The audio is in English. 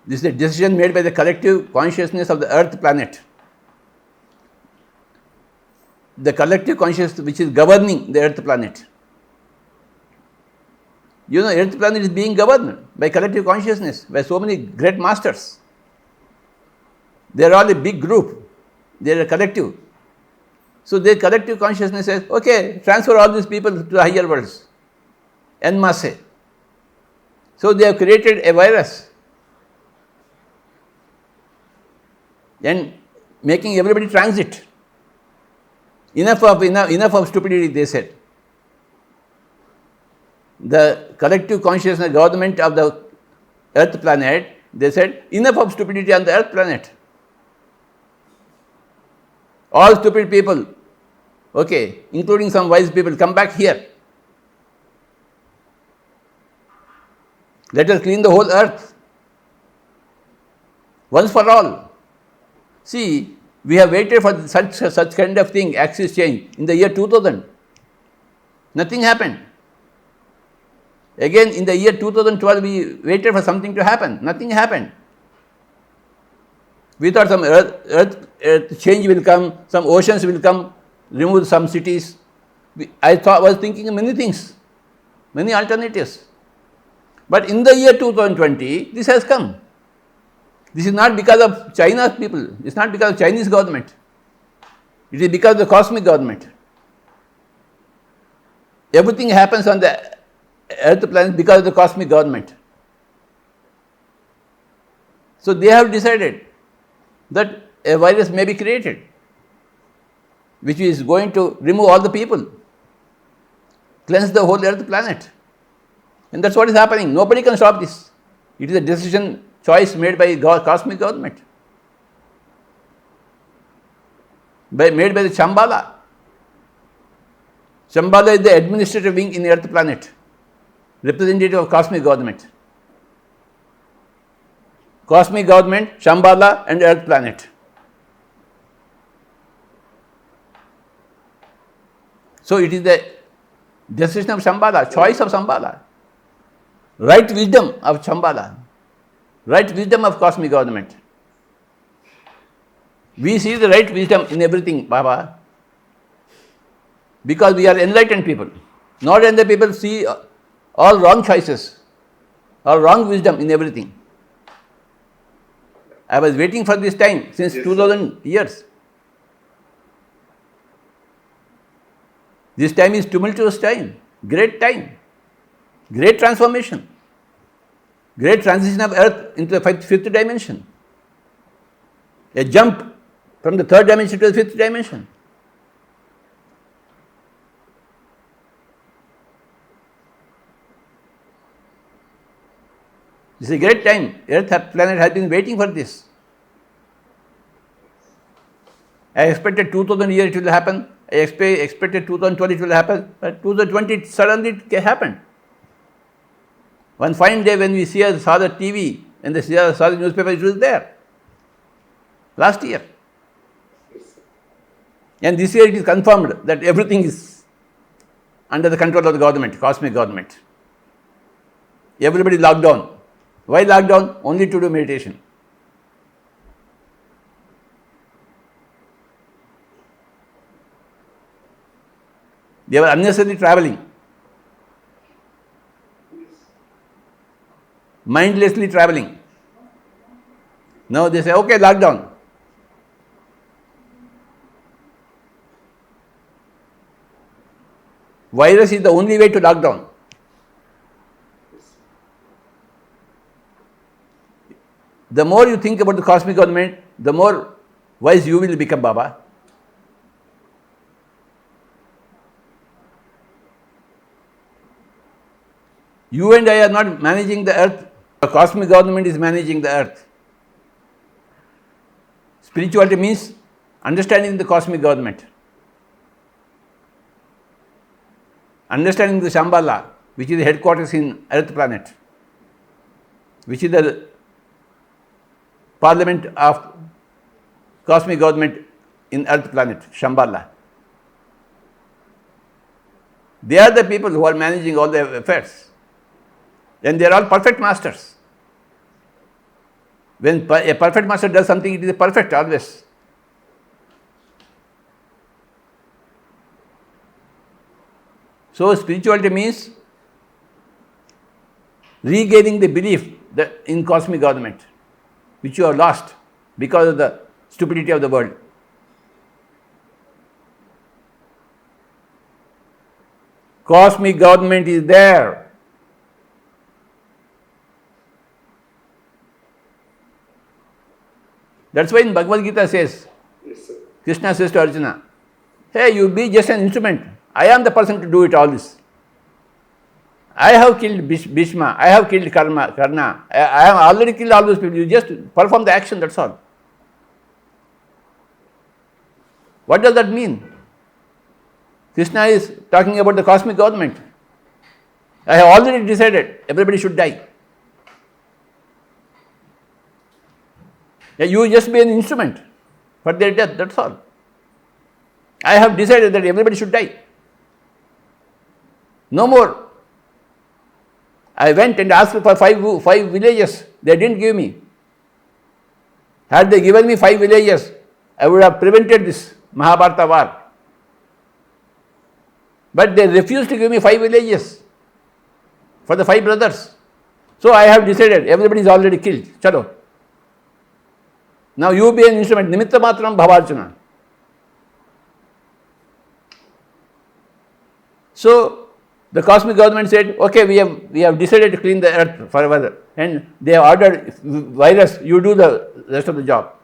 This is a decision made by the collective consciousness of the earth planet. The collective consciousness which is governing the earth planet. You know, earth planet is being governed by collective consciousness, by so many great masters. They are all a big group. They are a collective. So their collective consciousness says, okay, transfer all these people to the higher worlds. En masse. So they have created a virus and making everybody transit. Enough of stupidity, they said. The collective consciousness government of the earth planet, they said, enough of stupidity on the earth planet. All stupid people, okay, including some wise people, come back here. Let us clean the whole earth. Once for all. See, we have waited for such kind of thing, axis change, in the year 2000. Nothing happened. Again, in the year 2012, we waited for something to happen. Nothing happened. We thought some earth change will come, some oceans will come, remove some cities. I was thinking of many things, many alternatives. But in the year 2020, this has come. This is not because of China's people. It's not because of Chinese government. It is because of the cosmic government. Everything happens on the earth planet because of the cosmic government. So they have decided that a virus may be created, which is going to remove all the people, cleanse the whole earth planet. And that's what is happening. Nobody can stop this. It is a decision, choice made by cosmic government, made by the Shambhala. Shambhala is the administrative wing in the earth planet, representative of cosmic government. Cosmic government, Shambhala and earth planet. So it is the decision of Shambhala, choice of Shambhala, right wisdom of Shambhala, right wisdom of cosmic government. We see the right wisdom in everything, Baba, because we are enlightened people. Not enlightened people see all wrong choices, all wrong wisdom in everything. I was waiting for this time since 2000 years. This time is tumultuous time, great time, great transformation, great transition of earth into the fifth dimension, a jump from the third dimension to the fifth dimension. This is a great time. Earth planet has been waiting for this. I expected 2000 years it will happen. I expected 2020 it will happen. But 2020 suddenly it happened. One fine day when we saw the TV and saw the newspaper, it was there. Last year. And this year it is confirmed that everything is under the control of the government, cosmic government. Everybody locked down. Why lockdown? Only to do meditation. They were unnecessarily traveling, mindlessly traveling. Now they say, okay, lockdown. Virus is the only way to lock down. The more you think about the cosmic government, the more wise you will become, Baba. You and I are not managing the earth. The cosmic government is managing the earth. Spirituality means understanding the cosmic government. Understanding the Shambhala, which is the headquarters in earth planet, which is the parliament of cosmic government in earth planet, Shambhala. They are the people who are managing all the affairs. And they are all perfect masters. When a perfect master does something, it is perfect always. So spirituality means regaining the belief that in cosmic government, which you have lost because of the stupidity of the world. Cosmic government is there. That's why in Bhagavad Gita says, Yes, sir. Krishna says to Arjuna, hey, you be just an instrument. I am the person to do it all this. I have killed Bhishma, I have killed Karna, I have already killed all those people. You just perform the action, that's all. What does that mean? Krishna is talking about the cosmic government. I have already decided everybody should die. You just be an instrument for their death, that's all. I have decided that everybody should die. No more. I went and asked for five villages. They didn't give me. Had they given me 5 villages, I would have prevented this Mahabharata war. But they refused to give me 5 villages for the 5 brothers. So I have decided everybody is already killed. Chalo. Now you be an instrument. Nimitta matram bhavarjuna. So the cosmic government said, okay, we have decided to clean the earth forever. And they have ordered virus, you do the rest of the job.